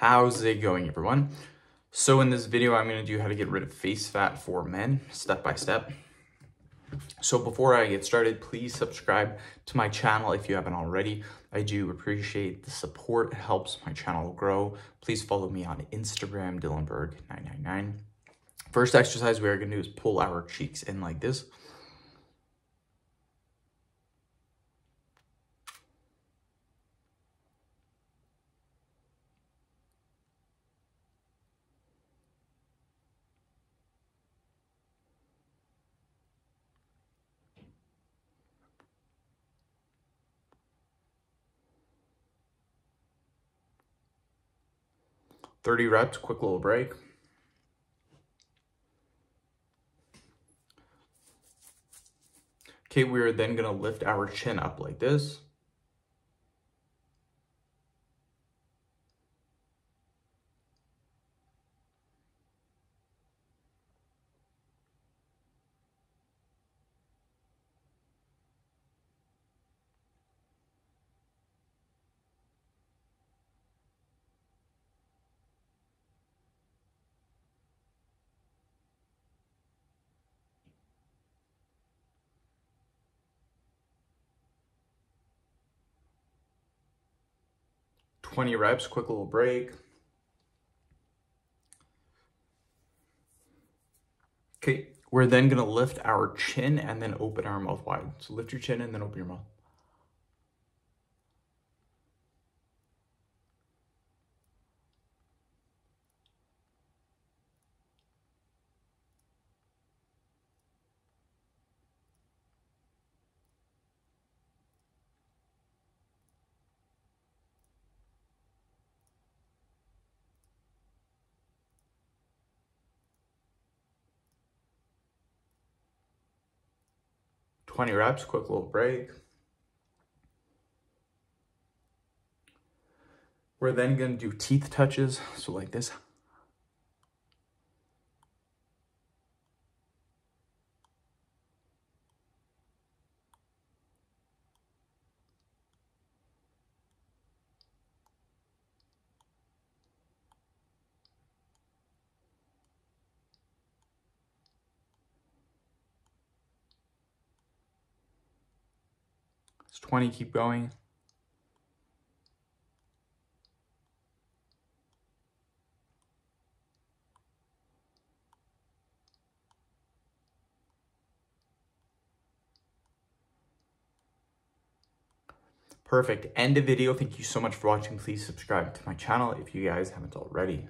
How's it going, everyone? So in this video, I'm going to do how to get rid of face fat for men, step by step. So before I get started, please subscribe to my channel if you haven't already. I do appreciate the support. It helps my channel grow. Please follow me on Instagram, Dylanberg999. First exercise we are going to do is pull our cheeks in like this. "30 reps, quick little break. Okay, we're then going to lift our chin up like this. "20 reps, quick little break. Okay, we're then going to lift our chin and then open our mouth wide. So lift your chin and then open your mouth. "20 reps, quick little break. We're then going to do teeth touches, so like this. It's 20, keep going. Perfect. End the video. Thank you so much for watching. Please subscribe to my channel if you guys haven't already.